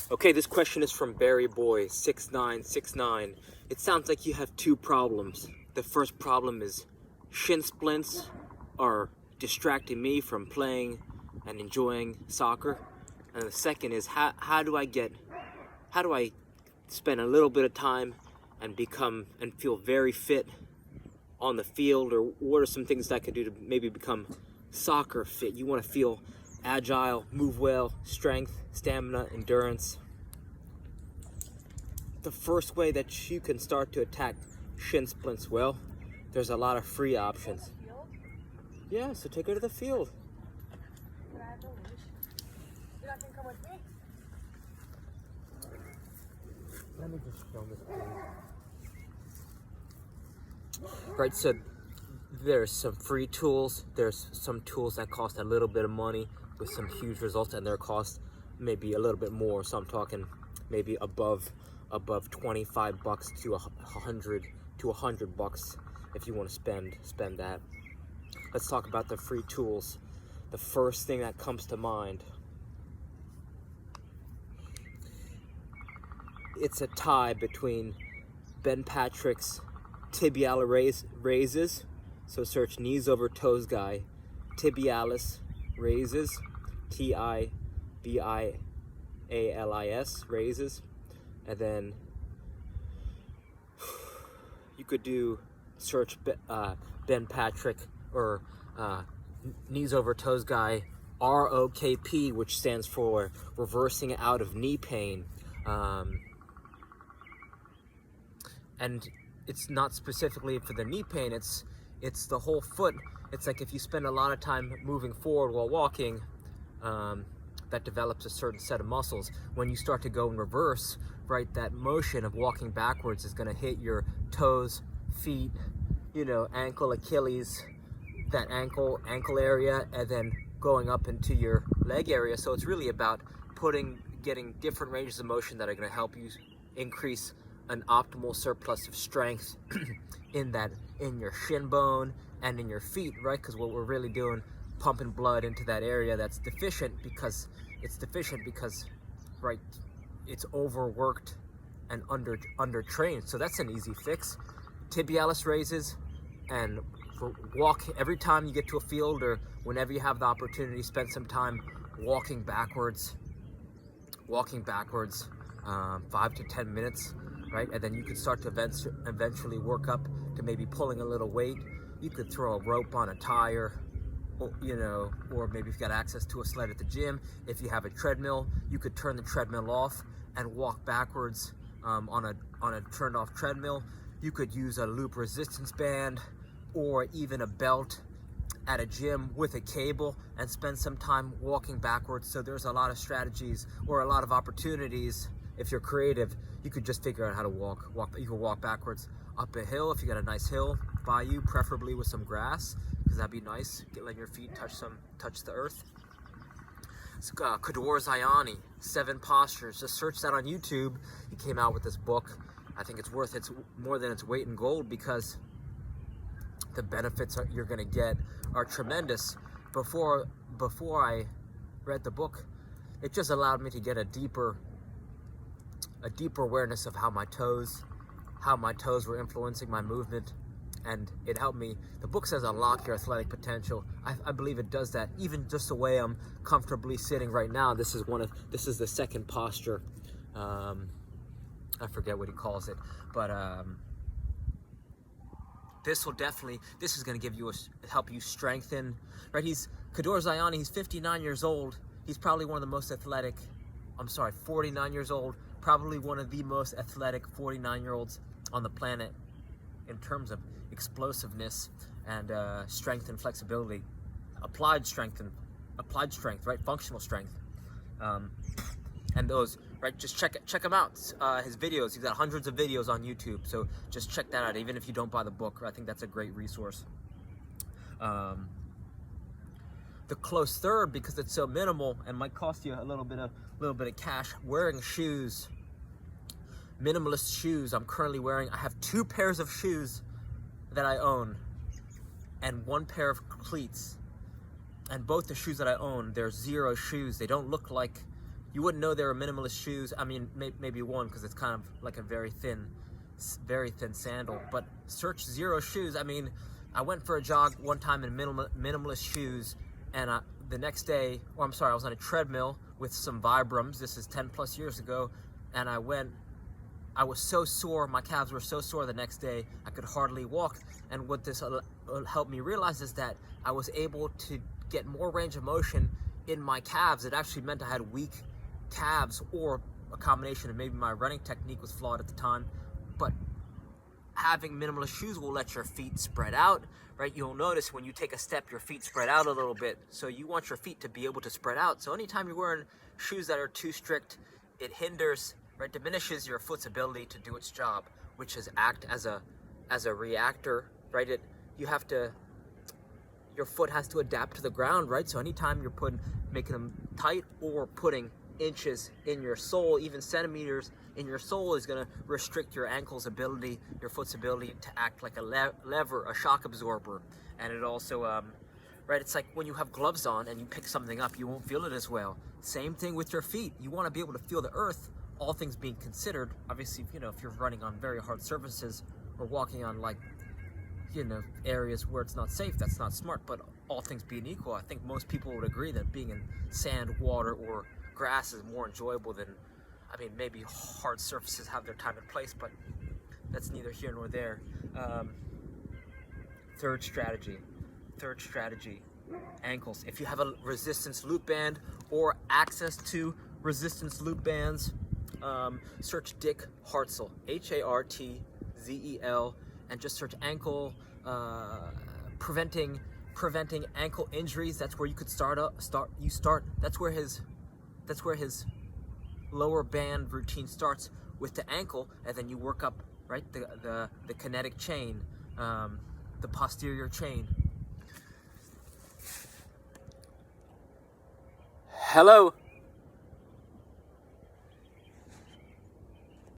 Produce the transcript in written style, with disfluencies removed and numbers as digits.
Okay, this question is from Barry Boy 6969. It sounds like you have two problems. The first problem is shin splints are distracting me from playing and enjoying soccer. And the second is how do I spend a little bit of time and become and feel very fit on the field, or what are some things that I could do to maybe become soccer fit? You want to feel agile, move well, strength, stamina, endurance. The first way that you can start to attack shin splints, well, there's a lot of free options. Yeah, so take her to the field. Can I have the leash? You're not gonna come with me? Let me just film this, please. Right, so there's some free tools. There's some tools that cost a little bit of money with some huge results, and their cost maybe a little bit more. So I'm talking maybe above $25 to $100 if you want to spend that. Let's talk about the free tools. The first thing that comes to mind, it's a tie between Ben Patrick's tibialis raises. So search knees over toes guy, tibialis raises, TIBIALIS raises, and then you could do search Ben Patrick or knees over toes guy, ROKP, which stands for reversing out of knee pain. And it's not specifically for the knee pain, it's the whole foot. It's like if you spend a lot of time moving forward while walking, that develops a certain set of muscles. When you start to go in reverse, right, that motion of walking backwards is going to hit your toes, feet, ankle, Achilles, that ankle area, and then going up into your leg area. So it's really about getting different ranges of motion that are going to help you increase an optimal surplus of strength in your shin bone and in your feet, right? Because what we're really doing, pumping blood into that area that's deficient because right, it's overworked and undertrained. So that's an easy fix. Tibialis raises, and walk every time you get to a field or whenever you have the opportunity, spend some time walking backwards 5 to 10 minutes, right? And then you could start to eventually work up to maybe pulling a little weight. You could throw a rope on a tire, or maybe if you've got access to a sled at the gym. If you have a treadmill, you could turn the treadmill off and walk backwards on a turned off treadmill. You could use a loop resistance band or even a belt at a gym with a cable and spend some time walking backwards. So there's a lot of strategies or a lot of opportunities. If you're creative, you could just figure out how to walk. You can walk backwards up a hill if you got a nice hill by you, preferably with some grass, because that'd be nice. Letting your feet touch the earth. Kador Zayani, 7 postures. Just search that on YouTube. He came out with this book. I think it's more than its weight in gold, because the benefits you're going to get are tremendous. Before I read the book, it just allowed me to get a deeper awareness of how my toes were influencing my movement, and it helped me. The book says unlock your athletic potential. I believe it does that. Even just the way I'm comfortably sitting right now, this is the second posture. I forget what he calls it, but this is going to help you strengthen, right? Kador Zayani, he's 59 years old. He's probably one of the most athletic, 49 years old, probably one of the most athletic 49-year-olds on the planet in terms of explosiveness and strength and flexibility, applied strength, right? Functional strength. And those, right, just check him out. His videos, he's got hundreds of videos on YouTube, so just check that out. Even if you don't buy the book, I think that's a great resource. The close third, because it's so minimal and might cost you a little bit of cash, wearing shoes. Minimalist shoes. I'm currently wearing, I have 2 pairs of shoes that I own and 1 pair of cleats. And both the shoes that I own, they're Zero shoes. They don't look like you wouldn't know they were minimalist shoes. I mean, maybe one, because it's kind of like a very thin sandal. But search Xero shoes. I mean, I went for a jog one time in minimalist shoes, and the next day, I was on a treadmill with some Vibrams. This is 10 plus years ago, and I was so sore, my calves were so sore the next day, I could hardly walk. And what this helped me realize is that I was able to get more range of motion in my calves. It actually meant I had weak calves, or a combination of maybe my running technique was flawed at the time. But having minimalist shoes will let your feet spread out, right? You'll notice when you take a step, your feet spread out a little bit. So you want your feet to be able to spread out. So anytime you're wearing shoes that are too strict, it hinders, right, diminishes your foot's ability to do its job, which is act as a reactor, right? Your foot has to adapt to the ground, right? So anytime you're making them tight or putting inches in your sole, even centimeters in your sole, is going to restrict your ankle's ability, your foot's ability to act like a lever, a shock absorber. And it also, right, it's like when you have gloves on and you pick something up, you won't feel it as well. Same thing with your feet. You want to be able to feel the earth, all things being considered. Obviously, if you're running on very hard surfaces or walking on areas where it's not safe, that's not smart. But all things being equal, I think most people would agree that being in sand, water, or grass is more enjoyable than, maybe hard surfaces have their time and place, but that's neither here nor there. Third strategy, ankles. If you have a resistance loop band or access to resistance loop bands, search Dick Hartzel, Hartzel, and just search ankle, preventing ankle injuries. That's where you could that's where his lower band routine starts, with the ankle, and then you work up, right, the kinetic chain, the posterior chain. Hello.